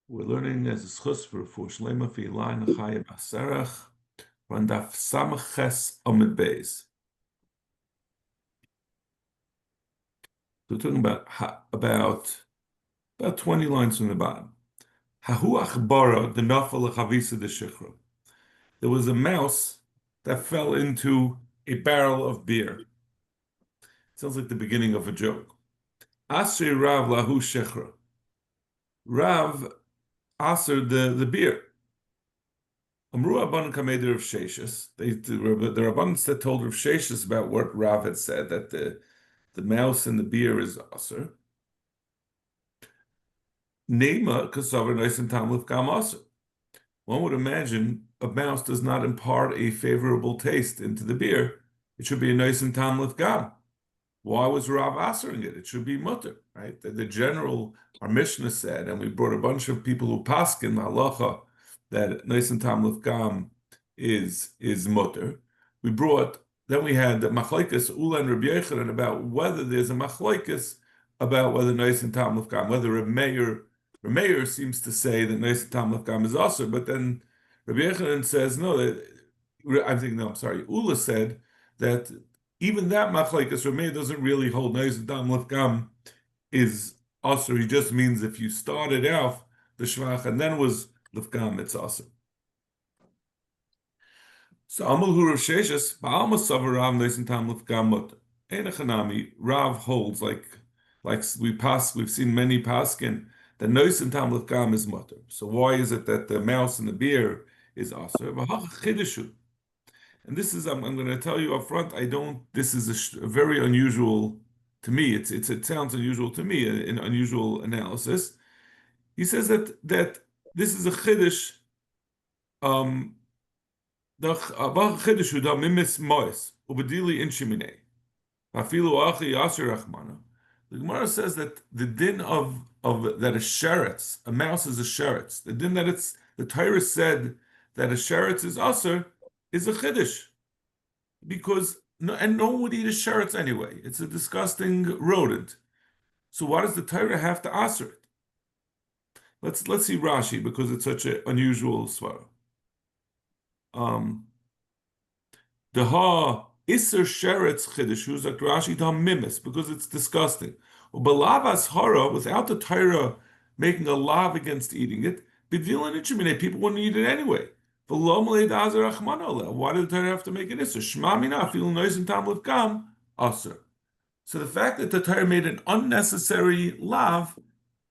We're learning as a schus for Shlema fi line Chayim Aserach on Daf Samches Amid Beis. So we're talking about 20 lines from the bottom. Hahu achbara the nafal lechavisa de shichra. There was a mouse that fell into a barrel of beer. Sounds like the beginning of a joke. Asri Rav lahu shichra. Rav answered the beer. Amru Abban Kameder of Sheshes. The Rabbans that told Rav Sheshes about what Rav had said, that the mouse in the beer is aser. Nema kasavar noisim tamlif gam aser. One would imagine a mouse does not impart a favorable taste into the beer. It should be a noisim tamlif gam. Why was Rav asering it? It should be mutter, right? The general, our Mishnah said, and we brought a bunch of people who paskin halacha that noisim tamlif gam is mutter. Then we had the machlekes Ula and Rabbi Yochanan about whether there's a machlekes about whether noisim tamlif gam, whether Rabbi Meir seems to say that noisim tamlif gam is aser, but then Rabbi Yochanan says no. Ula said that even that machlekes Rabbi Meir doesn't really hold noisim tamlif gam is aser. He just means if you started out the shvach and then was lifgam, it's aser. So Amal Hu Rav Sheshes, Ba'alma Savar Rav Noisim Tam Lifgam Mutter. Einachanami, Rav holds like we've seen many paskin that Noisim Tam Lifgam is mutter. So why is it that the mouse in the beer is aser? And this is I'm going to tell you up front. This is a very unusual to me. It sounds unusual to me, an unusual analysis. He says that this is a chiddush. The Gemara says that the din of that a sheretz, a mouse is a sheretz. The din that the Torah said that a sheretz is aser is a chiddush, because no one would eat a sheretz anyway. It's a disgusting rodent. So why does the Torah have to aser it? Let's see Rashi, because it's such an unusual svara. The ha iser sheretz chiddush like Rashi ta mimis, because it's disgusting. Ubalavas hara, without the Torah making a lav against eating it, b'dilan ichimine, people wouldn't eat it anyway. Why did the Torah have to make it iser? Shma mina fil noisim tam lefgam aser. So the fact that the Torah made an unnecessary lav,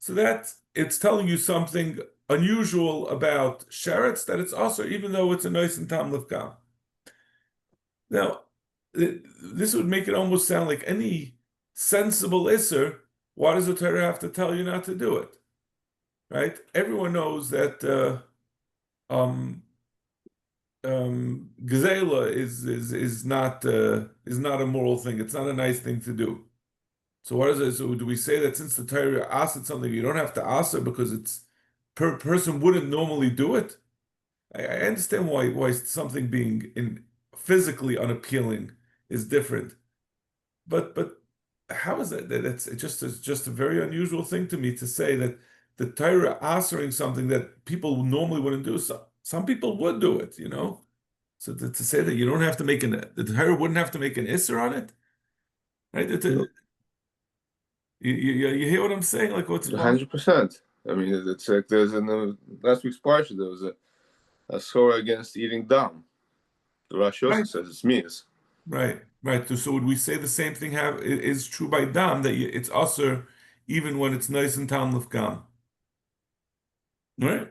so that it's telling you something unusual about sheretz, that it's aser, even though it's a noisim tam lefgam. Now, this would make it almost sound like any sensible isser. Why does the Torah have to tell you not to do it? Right? Everyone knows that gezela is not a moral thing. It's not a nice thing to do. So what is it? So do we say that since the Torah asked something, you don't have to ask it because it's person wouldn't normally do it? I understand why something being physically unappealing is different, but how is that? It's just a very unusual thing to me to say that the Torah answering something that people normally wouldn't do. So some people would do it, So to say that you don't have to the Torah wouldn't have to make an isser on it, right? You hear what I'm saying? Like what's 100%. I mean, it's like there's last week's parsha there was a sorah against eating dam. The Rashi also says it's means. Right. So would we say the same thing is true by dam, that it's aser even when it's nice and tam lefgam? Right?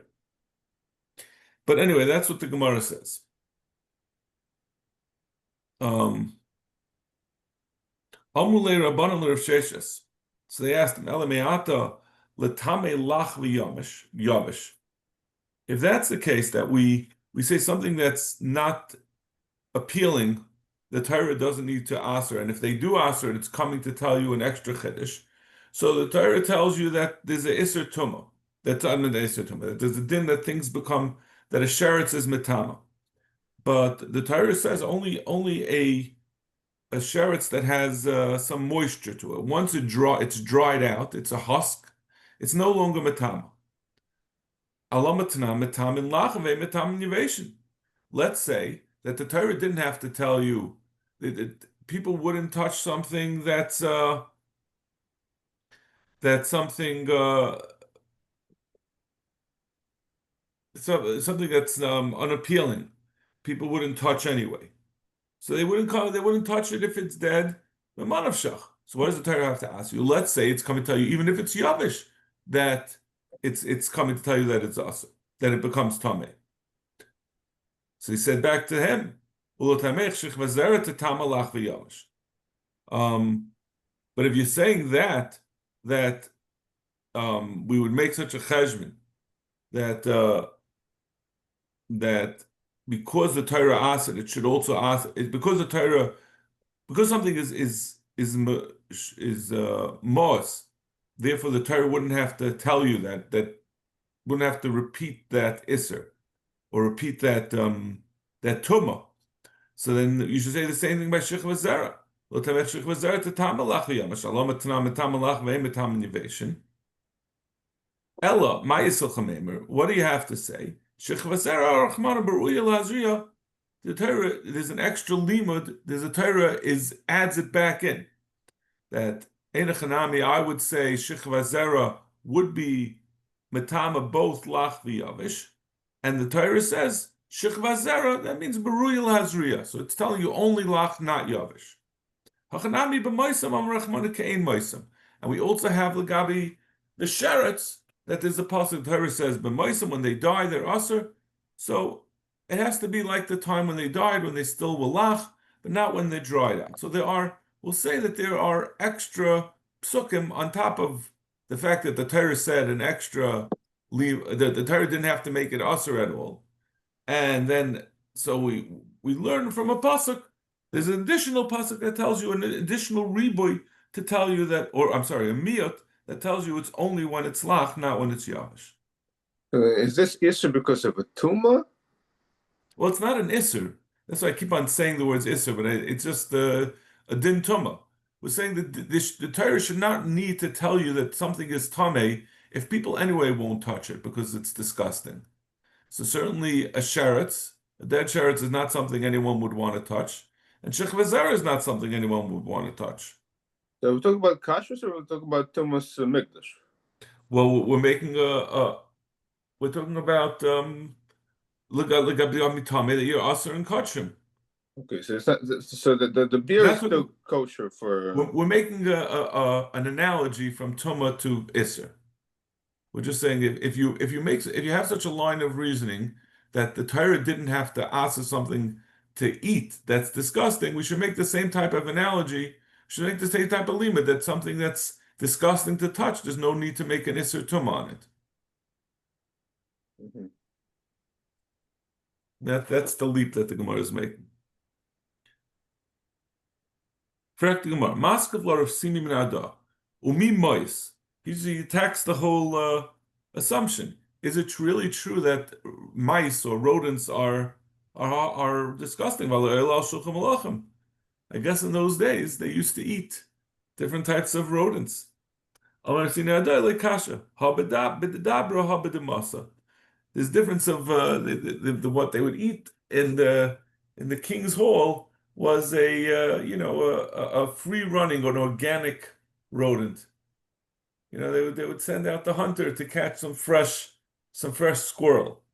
But anyway, that's what the Gemara says. Amulei Rabbanan Rav Sheshes. So they asked him, Elameata letame lach yavish. If that's the case, that we say something that's not appealing, the Torah doesn't need to aser, and if they do aser, it's coming to tell you an extra chiddush. So the Torah tells you that there's a iser tumah. That's not an iser tumah. There's a din that things become that a sheretz is metama. But the Torah says only a sheretz that has some moisture to it. Once it's dried out, it's a husk. It's no longer metama. Let's say that the Torah didn't have to tell you that people wouldn't touch something that's something something that's unappealing. People wouldn't touch anyway. So they wouldn't touch it if it's dead. So what does the Torah have to ask you? Let's say it's coming to tell you, even if it's yavish, that it's coming to tell you that it's us, that it becomes tameh. So he said back to him, but if you're saying that we would make such a cheshbon that because the Torah asked it, it should also ask it because the Torah because something is mos, therefore the Torah wouldn't have to tell you that wouldn't have to repeat that isser or repeat that tumah. So then you should say the same thing by shechva zera. Lo tamech shechva zera to tamalach v'yam. Shalom etanam etamalach ve'em etam nivation. Ella ma'isel chamemer. What do you have to say? Shechva zera rachmana beruya lazriya. The Torah, there's an extra limud. There's a Torah adds it back in. That Einachanami, I would say shechva zera would be metama both lach v'yavish, and the Torah says shechva zera. That means beruyel hazriya. So it's telling you only lach, not yavish. Hachanami b'moisam amrachmana ke'ein moisam, and we also have legabi the sherets that there's a pasuk. The Torah says b'moisam when they die they're aser. So it has to be like the time when they died, when they still were lach, but not when they dried out. So we'll say that there are extra psukim on top of the fact that the Torah said an extra the Torah didn't have to make it aser at all. And then, so we learn from a pasuk, there's an additional pasuk that tells you an additional riboy to tell you that, or I'm sorry, a miyot that tells you it's only when it's lach, not when it's yavish. Is this issue because of a tumah? Well, it's not an isser. That's why I keep on saying the words isser, but it's just a din tumah. We're saying that the Torah should not need to tell you that something is tameh if people anyway won't touch it because it's disgusting. So certainly a dead sheretz is not something anyone would want to touch, and shechva zera is not something anyone would want to touch. So we're talking about kashrus or we're talking about tumas mikdash? Well, we're talking about that you're aser and kachim. Okay, so it's not so the beer is still kosher for. We're making an analogy from tuma to iser. We're just saying if you have such a line of reasoning that the Torah didn't have to ask us something to eat that's disgusting, we should make the same type of analogy. We should make the same type of limit that something that's disgusting to touch, there's no need to make an iser tumah on it. Mm-hmm. That's the leap that the Gemara is making. Correct the Gemara. Maskav lar of simi min ada umi mois. He attacks the whole assumption. Is it really true that mice or rodents are disgusting? I guess in those days they used to eat different types of rodents. There's difference of what they would eat in the king's hall was a free running or an organic rodent. They would send out the hunter to catch some fresh squirrel.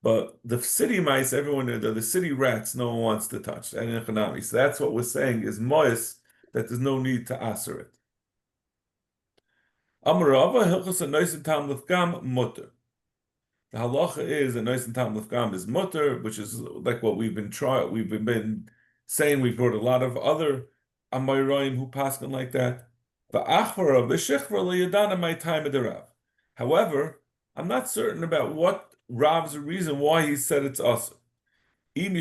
But the city mice, everyone knew, the city rats, no one wants to touch. And so that's what we're saying is mois, that there's no need to aser it. Amarava hilchos anois tam lefgam mutter. The halacha is a nois tam lefgam is mutter, which is like what we've been saying. We've brought a lot of other amayroim who paskin like that. However, I'm not certain about what Rav's reason why he said it's asa. Did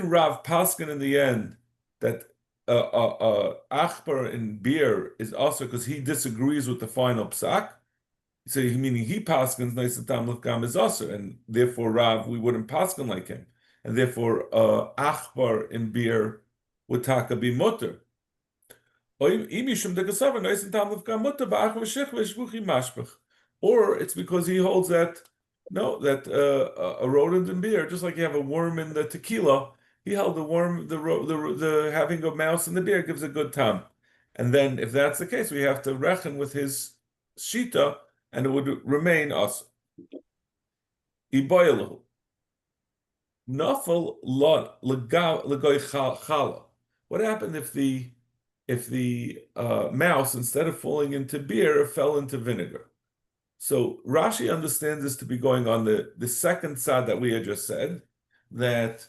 Rav paskin in the end that achbar in beer is also because he disagrees with the final psak? So meaning he paskins neisim tam lefgam is also, and therefore Rav we wouldn't paskin like him, and therefore achbar in beer would taka be mutter. Or it's because he holds that no, that a rodent in beer, just like you have a worm in the tequila, he held the worm, the having a mouse in the beer gives a good time. And then if that's the case, we have to reckon with his shita, and it would remain us. Iboilahu. Nafal legoy chala. What happened if the mouse, instead of falling into beer, fell into vinegar? So Rashi understands this to be going on the second side that we had just said, that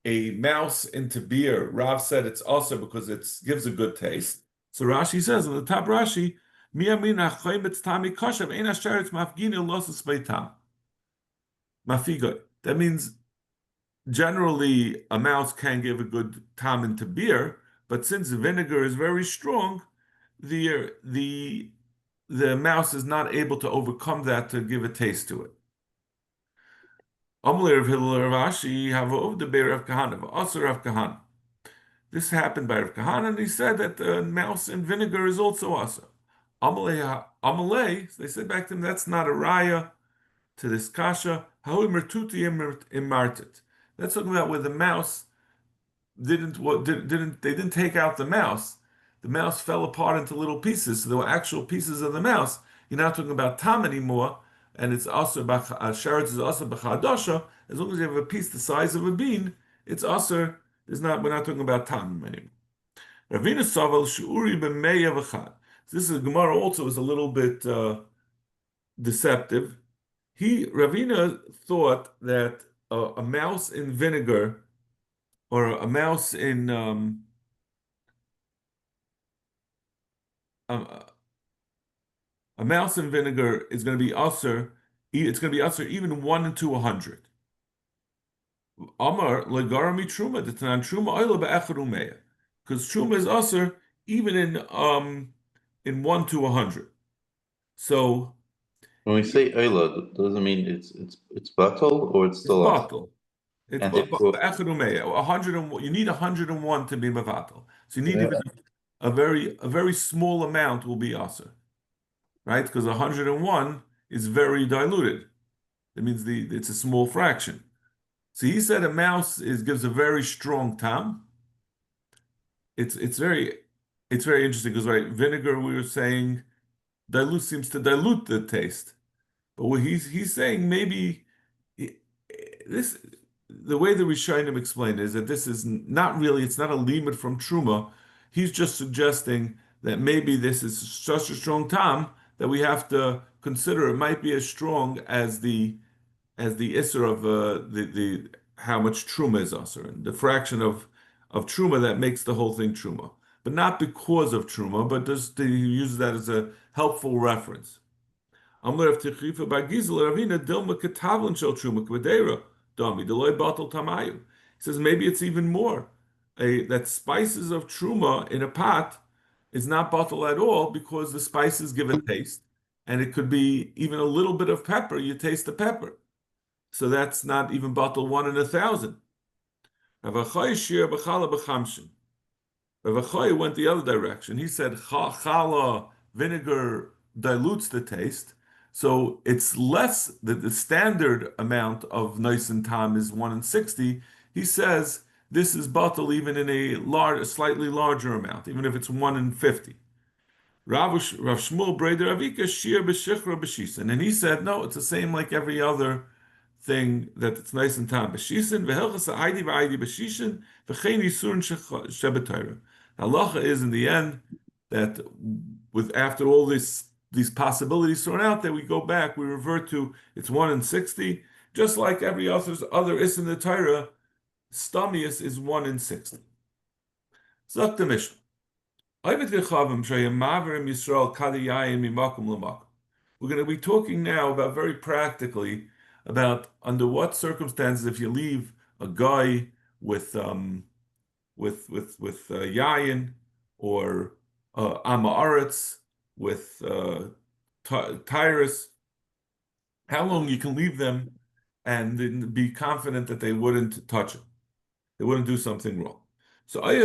a mouse into beer, Rav said it's also because it gives a good taste. So Rashi says in the top Rashi, that means generally a mouse can give a good tam into beer, but since vinegar is very strong, the mouse is not able to overcome that to give a taste to it. This happened by Rav Kahana, and he said that mouse in vinegar is also asa. Amalei, they said back to him, that's not a raya to this kasha. That's talking about where the mouse they didn't take out the mouse. The mouse fell apart into little pieces. So there were actual pieces of the mouse. You're not talking about tam anymore, and it's also sheretz is also b'chadasha. As long as you have a piece the size of a bean, it's also there's not we're not talking about tam anymore. Ravina saval shu'uri b'meya v'chad. This is Gemara also is a little bit deceptive. Ravina thought that a mouse in vinegar or um, a mouse in vinegar is going to be usher. It's going to be usher even 1 to 100. Amar legarami truma detanan truma oila be'echarumeya, because truma is usher even in 1 to 100. So When we say Oila, doesn't mean it's bottle or it's it's still us. bottle. It's And therefore, be'echarumeya. 101. You need 101 to be mevatel. So you need yeah, even a very small amount will be usher, right? Because 101 is very diluted. That means it's a small fraction. So he said a mouse gives a very strong tam. It's very interesting because right, vinegar we were saying seems to dilute the taste, but what he's saying maybe he- this the way the Rishonim explain is that this is not really it's not a limit from truma. He's just suggesting that maybe this is such a strong tam that we have to consider it might be as strong as the isser of the how much truma is usher and the fraction of truma that makes the whole thing truma, but not because of truma, but just he uses that as a helpful reference. Amr of Techifa by Gizel Ravina Dilma Katavlan Shel Truma Kvedera Dami Deloy Batal Tamayu. He says maybe it's even more. That spices of truma in a pot is not bottle at all because the spices give a taste, and it could be even a little bit of pepper. You taste the pepper. So that's not even bottle 1 in 1,000. Rav Achai shir b'chala b'chamshin. Rav Achai went the other direction. He said chala vinegar dilutes the taste, so it's less. The standard amount of nice and tam is 1 in 60. He says this is bottle even in a slightly larger amount, even if it's 1 in 50. Rav Shmuel Breder Avika shir b'shichra b'shisen, and he said no, it's the same like every other thing that it's nice and tam b'shisin v'helchas ha'aydi v'aydi b'shishin v'chein yisurin shebetayra. Halacha is in the end that with after all these possibilities thrown out there, we go back, we revert to it's 1 in 60, just like every other is in the Torah. Stamius is 1 in 60. Zok the Mishnah. We're going to be talking now about very practically about under what circumstances if you leave a guy with yayin or amaretz with tyrus, how long you can leave them and then be confident that they wouldn't touch it, they wouldn't do something wrong. So he's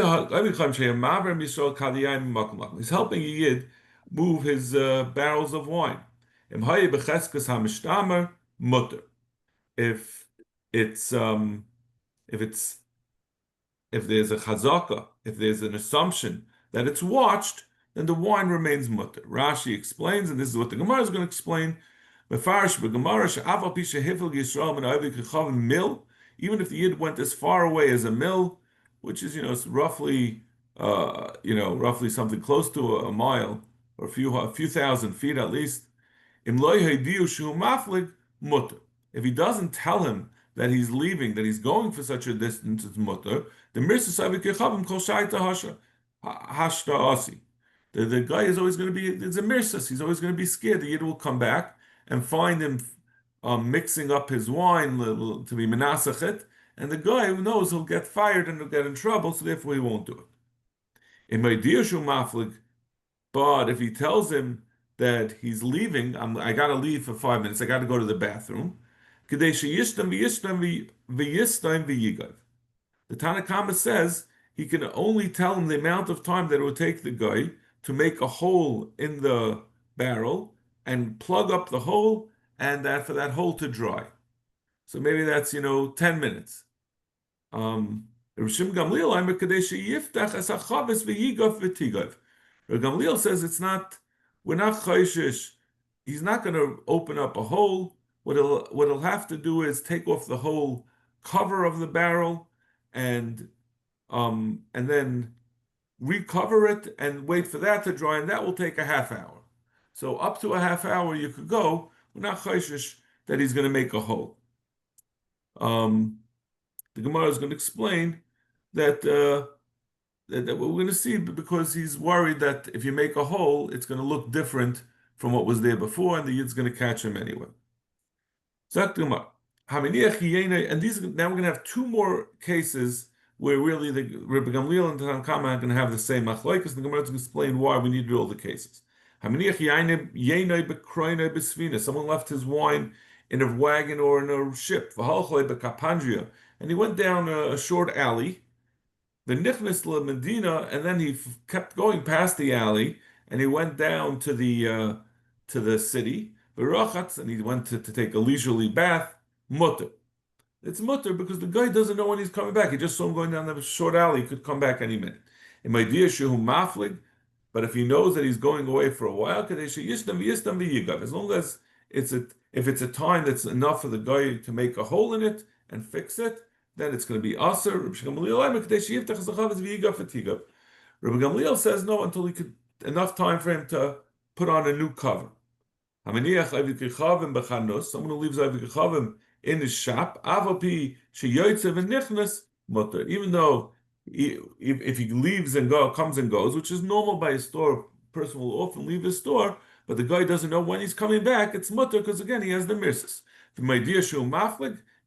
helping a yid move his barrels of wine. Mutter. If it's if it's if there's a chazaka, if there's an assumption that it's watched, then the wine remains mutter. Rashi explains, and this is what the Gemara is going to explain. Mil, even if the yid went as far away as a mil, which is it's roughly roughly something close to a mile or a few thousand feet at least. If he doesn't tell him that he's leaving, that he's going for such a distance, it's mutter. The the guy is always going to be, it's a mirsus. He's always going to be scared. The yid will come back and find him mixing up his wine to be menasachet, and the guy who knows he'll get fired and he'll get in trouble, so therefore he won't do it. In my dear maflig, but if he tells him that he's leaving, I got to leave for 5 minutes. I got to go to the bathroom. The Tanakhama says he can only tell him the amount of time that it would take the guy to make a hole in the barrel and plug up the hole, and that for that hole to dry. So maybe that's 10 minutes. Rishim Gamliel Gamliel says we're not chayshish. He's not going to open up a hole. What he'll have to do is take off the whole cover of the barrel and then recover it and wait for that to dry, and that will take a half hour. So up to a half hour you could go. We're not chayshish that he's going to make a hole. The Gemara is going to explain that we're going to see, because he's worried that if you make a hole, it's going to look different from what was there before, and the yid's going to catch him anyway. And these, now we're going to have two more cases where really the Rebbe Gamliel and Tanakama are going to have the same machlokes. The Gemara is going to explain why we need all the cases. Someone left his wine in a wagon or in a ship, and he went down a short alley. The Nichnas la Medina, and then he kept going past the alley, and he went down to the city, and he went to take a leisurely bath. Mutter. It's mutter because the guy doesn't know when he's coming back. He just saw him going down the short alley. He could come back any minute. In my dear shehu maflig, but if he knows that he's going away for a while, as long as if it's a time that's enough for the guy to make a hole in it and fix it, then it's going to be aser. Rabbi Gamliel says no, until he could enough time for him to put on a new cover. Someone who leaves Avikachavim in his shop, even though if he leaves and comes and goes, which is normal by a store, a person will often leave his store, but the guy doesn't know when he's coming back, it's mutter, because again, he has the mirsus.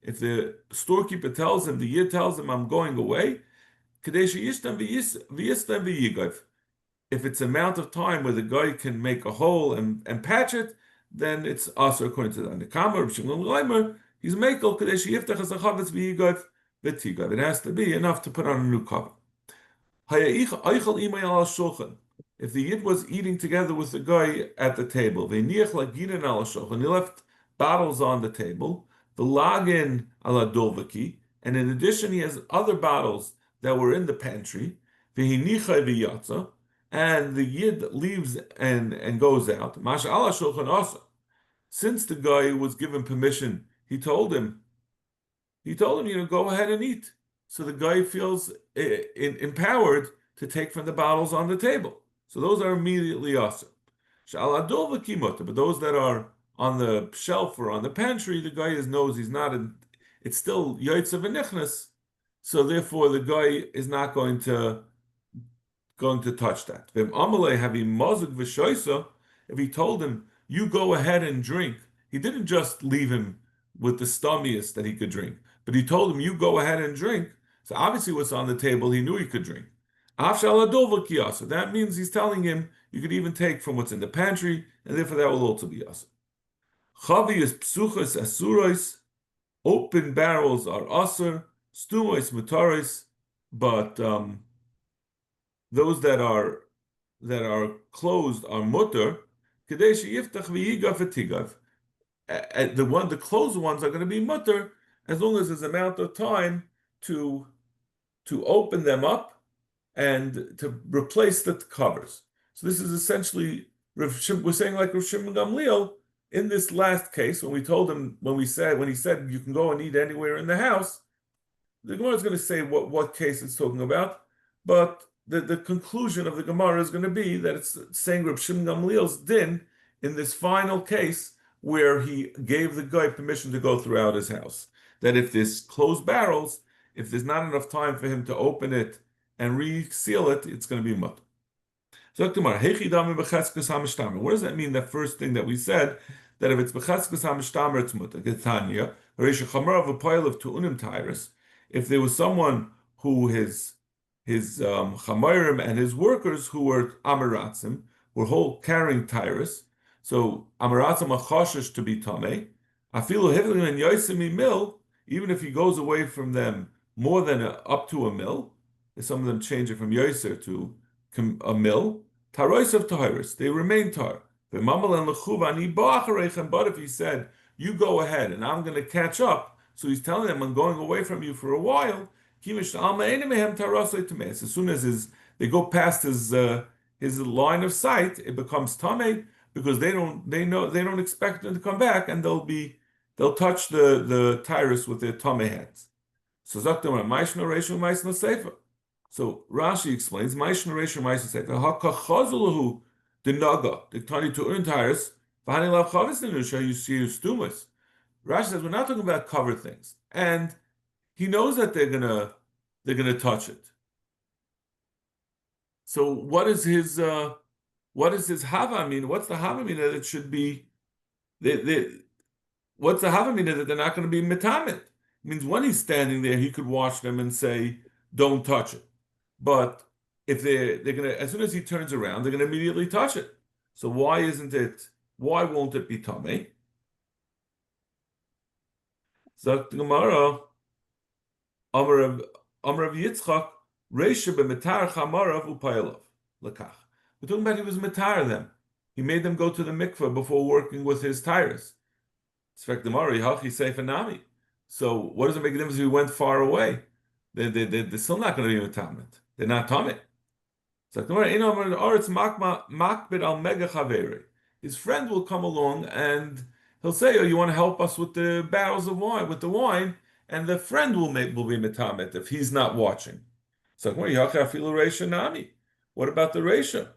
If the storekeeper tells him, the yid tells him, I'm going away, if it's amount of time where the guy can make a hole and patch it, then it's also according to the Kamar, he's mekel it has to be enough to put on a new cover. If the yid was eating together with the guy at the table, and he left bottles on the table, the lagin ala dolvaki, and in addition he has other bottles that were in the pantry, and the yid leaves and goes out. Since the guy was given permission, he told him, go ahead and eat. So the guy feels empowered to take from the bottles on the table. So those are immediately awesome. But those that are on the shelf or on the pantry, the guy knows he's not it's still yaitza v'nichnas. So therefore the guy is not going to touch that. If he told him, you go ahead and drink, he didn't just leave him with the stommiest that he could drink, but he told him, you go ahead and drink. So obviously what's on the table, he knew he could drink. So that means he's telling him, you could even take from what's in the pantry, and therefore that will also be awesome. Chavi is psuchas asurais, open barrels are aser, stumois mutaris, but those that are closed are mutter. Kadesh yiftach v'yigav v'tigav. The closed ones are going to be mutter as long as there's amount of time to open them up and to replace the covers. So this is essentially we're saying like Rav Shimon Gamliel in this last case when he said you can go and eat anywhere in the house. The Gemara is going to say what case it's talking about, but the conclusion of the Gemara is going to be that it's saying Rav Shimon Gamliel's din in this final case where he gave the guy permission to go throughout his house. That if there's closed barrels, if there's not enough time for him to open it and reseal it, it's going to be mut. So what does that mean? That first thing that we said, that if it's b'cheskes hamishtamer, it's mut. Getanya, of a pile of tu'unim tyrus. If there was someone who his chamarim and his workers who were amaratzim were carrying tyrus, so amaratzim are choshesh to be tamei. Afilu hivlim and yoisimi mil, even if he goes away from them more than up to a mil, some of them change it from yoiser to a mil. Taroisav tahiris, they remain tar. But if he said, "You go ahead, and I'm going to catch up," so he's telling them, "I'm going away from you for a while." As soon as they go past his line of sight, it becomes tamei because they don't expect them to come back, and they'll touch the tyrus with their tamei hands. So Zakdamar Maishna Reishu Maisna Sefer. So Rashi explains Maishna Reishu Maisna Sefer Hakachazulahu Dinaga Diktani to Untyrus Vahani Lav Chavis Nenusha Yusiru Stumas. Rashi says we're not talking about cover things, and he knows that they're gonna touch it. So what is his hava mean? What's the hava mean that it should be? What's the hava mean that they're not going to be mitamet? It means when he's standing there, he could watch them and say, "Don't touch it." But if they're gonna, as soon as he turns around, they're gonna immediately touch it. So why won't it be tamei? Zok the Gemara, Amar of Yitzchak, Reisha b'metar chamarav upayalav lekach. We're talking about he was metar them. He made them go to the mikveh before working with his tyrus. So what does it make a difference if he went far away? They're still not going to be metamet. They're not tamei. His friend will come along and he'll say, "Oh, you want to help us with the barrels of wine, with the wine?" And the friend will be metamet if he's not watching. So what about the reisha?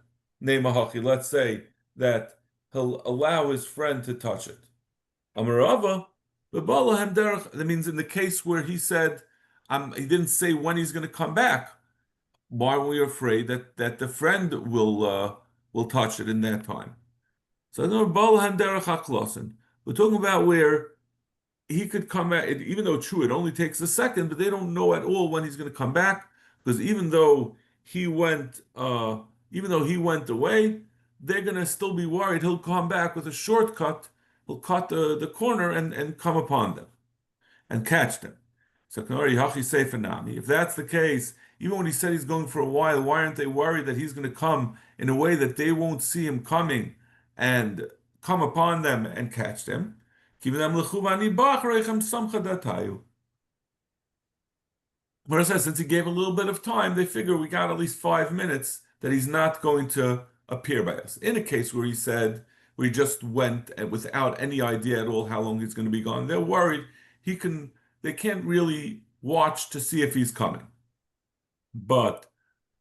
Let's say that he'll allow his friend to touch it. Amarava, that means in the case where he said, he didn't say when he's going to come back. Why were we afraid that the friend will touch it in that time? So we're talking about where he could come back, even though true, it only takes a second, but they don't know at all when he's going to come back, because even though he went away, they're going to still be worried he'll come back with a shortcut. He'll cut the corner and come upon them and catch them. So if that's the case, even when he said he's going for a while, why aren't they worried that he's going to come in a way that they won't see him coming and come upon them and catch them? But says since he gave a little bit of time, they figure we got at least 5 minutes that he's not going to appear by us. In a case where he said we just went and without any idea at all how long he's going to be gone, they're worried they can't really watch to see if he's coming. But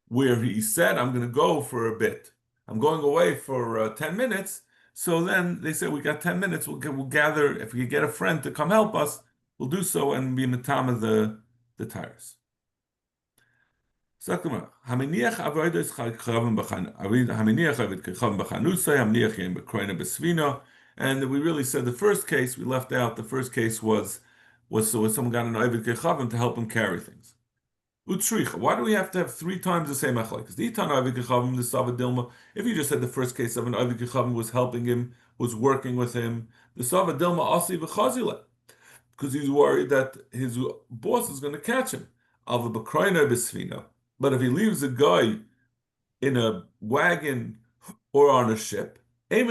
where he said, "I'm going to go for a bit, I'm going away for 10 minutes," so then they say, "We got 10 minutes, we'll gather, if we get a friend to come help us, we'll do so and be metama the tires." And we really said the first case, we left out, the first case was someone got an Ovid Kechavim to help him carry things. Why do we have to have 3 times the same achlekes? The Itan Ovid Kechavim, the Sava Dilma, if you just had the first case of an Ovid Kechavim was helping him, was working with him, the Sava Dilma Asi v'chazile, because he's worried that his boss is going to catch him. of a bekroina besvina. But if he leaves a guy in a wagon or on a ship, he'll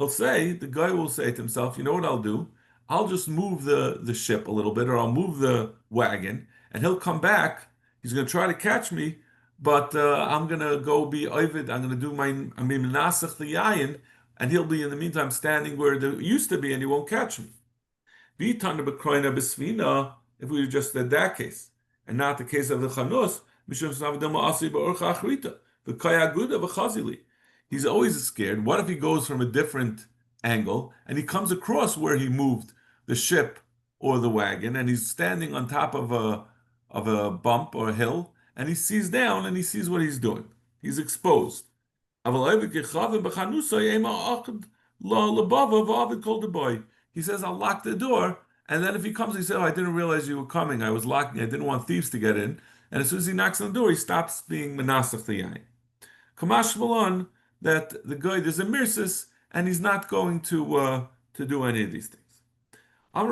say, the guy will say to himself, you know what I'll do? I'll just move the ship a little bit, or I'll move the wagon, and he'll come back. He's going to try to catch me, but I'm going to go be Ovid. I'm going to do my, I mean, Menasach the Yayin, and he'll be in the meantime standing where there used to be, and he won't catch me. If we just did that case, and not the case of the Chanus, he's always scared. What if he goes from a different angle and he comes across where he moved the ship or the wagon, and he's standing on top of a bump or a hill, and he sees down and he sees what he's doing. He's exposed. He says, I'll lock the door. And then if he comes, he says, oh, I didn't realize you were coming. I was locking. I didn't want thieves to get in. And as soon as he knocks on the door, he stops being menasach the yain. Kamash Malon, that the guy, there's a mirsis, and he's not going to do any of these things. This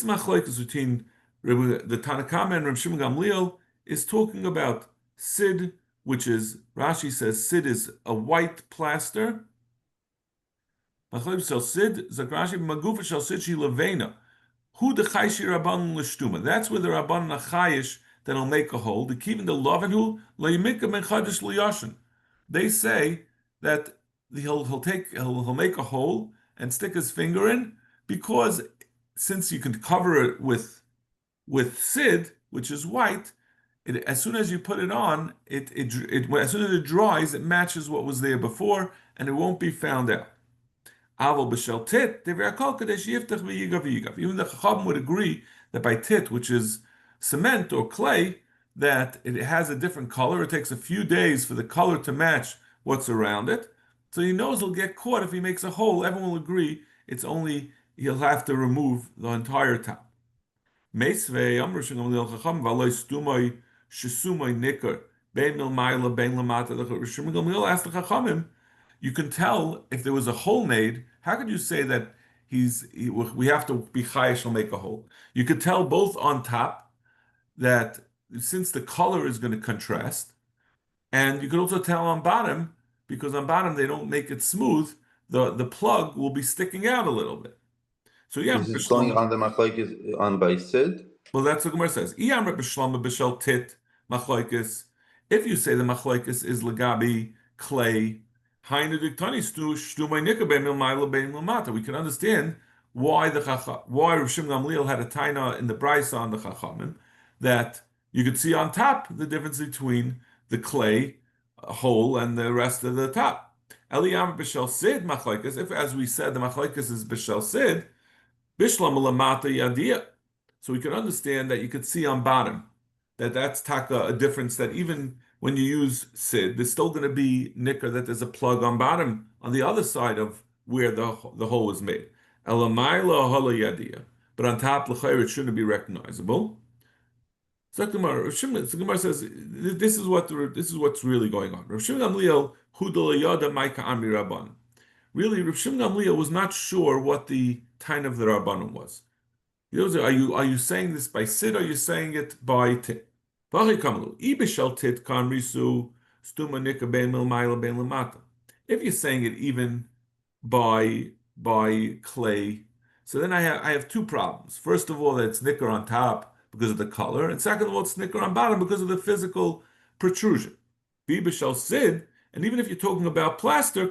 machlokes between the Tanakama and Rav Shimon Gamliel is talking about sid, which is, Rashi says, sid is a white plaster. Machlokes shel sid, Zakrashi magufa shel sid shi levena. Who the chayshi rabban l'shtuma? That's where the rabban nachayish that'll make a hole. The kivin the loven who leimika ben chadish liyashin. They say that he'll make a hole and stick his finger in, because since you can cover it with sid, which is white, as soon as you put it on, as soon as it dries, it matches what was there before, and it won't be found out. Aval b'shel tit, even the Chacham would agree that by tit, which is cement or clay, that it has a different color. It takes a few days for the color to match what's around it. So he knows he'll get caught if he makes a hole. Everyone will agree it's only he'll have to remove the entire top. Meisvei Amr Shengam Lil Chacham Valoi Stumoi Shesumoi Nicker Bein Milmaila Bein Lamata. The Rishon Gamliel asked the Chachamim, you can tell if there was a hole made. How could you say that we have to be chayish will make a hole? You could tell both on top that since the color is going to contrast, and you could also tell on bottom, because on bottom they don't make it smooth, the plug will be sticking out a little bit. So yeah, This is going on the machlokes on by sid. Well, that's what Gemara says. If you say the machlokes is legabi clay, we can understand why Rav Shimon Gamliel had a taina in the Brisa on the Chachamim, that you could see on top the difference between the clay hole and the rest of the top. Eliyam b'shel sid machlokes. If, as we said, the machlokes is b'shel sid, bishlam lamata yadia. So we can understand that you could see on bottom that's taka a difference, that even when you use sid, there's still going to be nicker, that there's a plug on bottom on the other side of where the hole was made. Elamayla hala yadia, but on top l'chayr it shouldn't be recognizable. So Gemara says this is what's really going on. Rav Shimon Gamliel hudol yada ma'ika amri rabban. Really, Rav Shimon Gamliel was not sure what the time of the rabbanon was. Are you saying this by sid, or are you saying it by tit? If you're saying it even by clay, so then I have two problems. First of all, that it's nicker on top because of the color, and second of all, it's nicker on bottom because of the physical protrusion. Sid, and even if you're talking about plaster,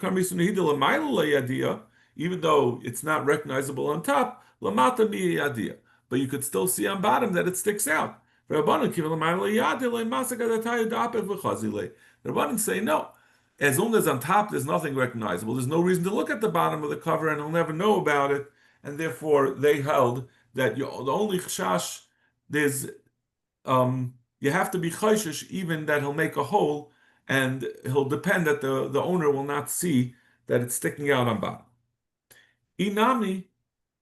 even though it's not recognizable on top, lamata mi, but you could still see on bottom that it sticks out. The Rabbanim say no. As long as on top there's nothing recognizable, there's no reason to look at the bottom of the cover, and he'll never know about it. And therefore, they held that the only chashash there's you have to be chayshish even that he'll make a hole, and he'll depend that the owner will not see that it's sticking out on bottom. Inami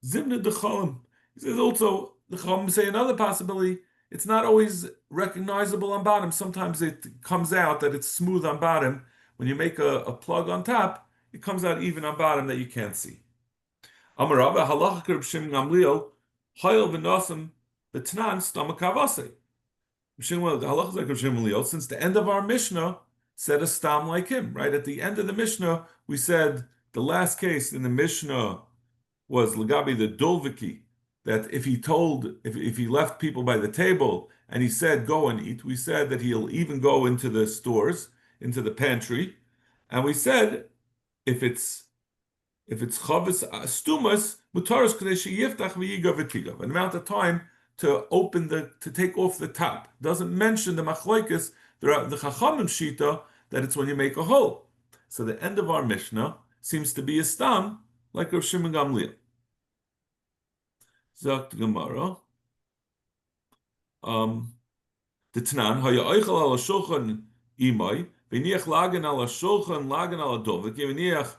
zimna decholim. He says also the Chachamim say another possibility. It's not always recognizable on bottom. Sometimes it comes out that it's smooth on bottom. When you make a plug on top, it comes out even on bottom that you can't see. Amar Rabba halacha Reb Shimon Gamliel hayel v'nosam b'tnan stomach kavase. The halacha is like Reb Shimon Gamliel. Since the end of our Mishnah said a stam like him, right? At the end of the Mishnah, we said the last case in the Mishnah was Lagabi the Dulviki, that if he left people by the table and he said go and eat, we said that he'll even go into the stores, into the pantry, and we said if it's chavis stumas mutaros kadeshi yiftach v'yigav v'tigav, an amount of time to take off the top. Doesn't mention the machlokes, the chachamim shita, that it's when you make a hole. So the end of our Mishnah seems to be a stam like Rav Shimon Gamliel. Sagt Gemara, the Tanan, haya oichel ala shulchan imay, v'niach lagen ala shulchan lagen ala dovek, v'niach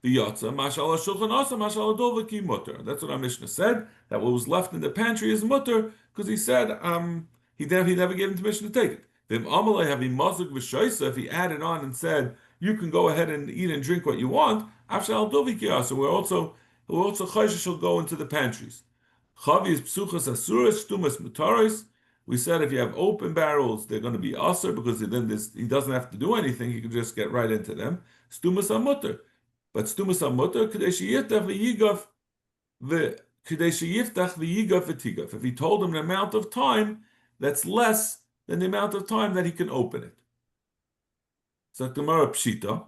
v'yatza, mash ala shulchan asa, mash ala dovek mutter. That's what our Mishnah said, that what was left in the pantry is mutter, because he said he never gave him permission to take it. If he added on and said, you can go ahead and eat and drink what you want, after al dovek yasa, we're also chayshish will go into the pantries. Chavi psuchas asuras stumas mutaris. We said if you have open barrels, they're going to be aser because then he doesn't have to do anything. He can just get right into them. Stumas amutter, but stumas amutter kadesh yiftach v'yigav v'tigav. If he told him an amount of time that's less than the amount of time that he can open it. So Gemara pshita.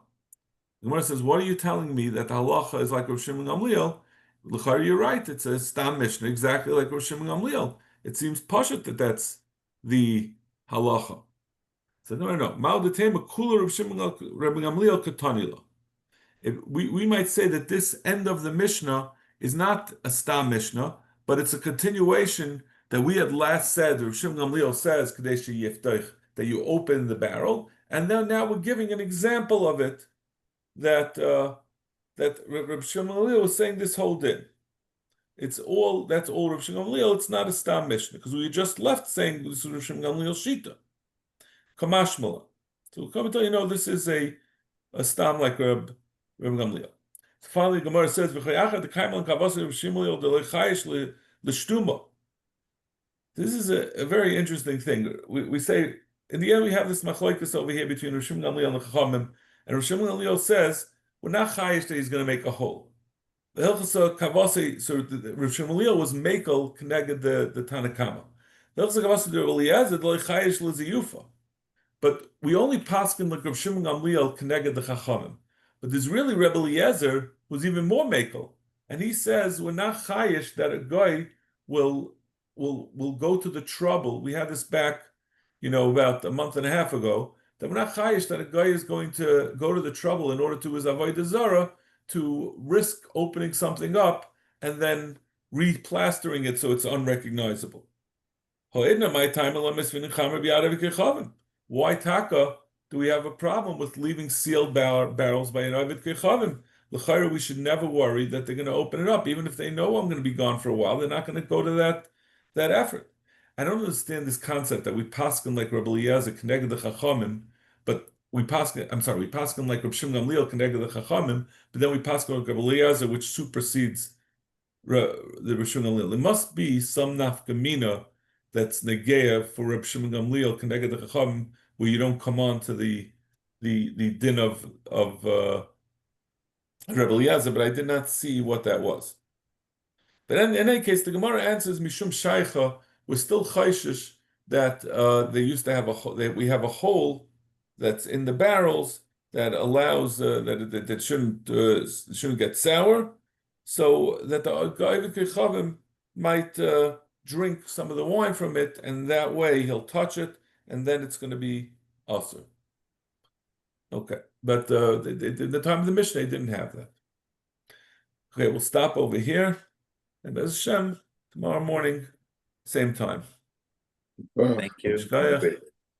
Gemara says, what are you telling me that the halacha is like Rav Shimon Gamliel? L'chari, you're right. It's a stam Mishnah, exactly like Rav Shimon Gamliel. It seems pashut that that's the halacha. So no. Ma'odetema kula Rav Shimon Gamliel katanila. We might say that this end of the Mishnah is not a stam Mishnah, but it's a continuation that we had last said. Rav Shimon Gamliel says kadesh yiftach, that you open the barrel, and then now we're giving an example of it that Rav Shimon Gamliel was saying this whole din. That's all Rav Shimon Gamliel. It's not a stam Mishnah because we just left saying this is Rav Shimon Gamliel shita. Kamashmala. So we'll come and tell you, this is a stam like Rav Gamliel. So finally, Gemara says, this is a very interesting thing. We say in the end we have this machlokes over here between Rav Shimon Gamliel and the Chachamim, and Rav Shimon Gamliel says we're not chayish that he's going to make a hole. The Hilchasa Kavase, so Rav Shimon Gamliel was mekel connected the Tanakama. The Hilchasa Kavase de Eliezer lo chayish l'ziyufa. But we only paskin like Rav Shimon Gamliel connected the Chachamim. But there's really Rebbe Eliezer who's even more mekel, and he says we're not chayish that a guy will go to the trouble. We had this back, about a month and a half ago. That we're not chayish that a guy is going to go to the trouble in order to his Avoda Zara to risk opening something up and then replastering it so it's unrecognizable. Why taka do we have a problem with leaving sealed barrels by an Ovid Kechavim? L'chayra, we should never worry that they're going to open it up. Even if they know I'm going to be gone for a while, they're not going to go to that effort. I don't understand this concept that we paskin like Rabbi Eliezer connected the Chachamim, but we paskin like Rabbi Shimon Gamliel connected the Chachamim, but then we paskin like Rabbi Eliezer, which supersedes the Rabbi Shimon Gamliel. There must be some nafkamina that's negeya for Rabbi Shimon Gamliel connected the Chachamim, where you don't come on to the din of Rabbi Eliezer, but I did not see what that was. But in any case, the Gemara answers Mishum Shaycha. We're still chayshish that they used to have we have a hole that's in the barrels that allows that shouldn't get sour, so that the Ga'ivik Kechavim might drink some of the wine from it, and that way he'll touch it, and then it's going to be also. Okay, but the time of the Mishnah they didn't have that. Okay, we'll stop over here, and Bez Hashem tomorrow morning, same time. Thank you. Great.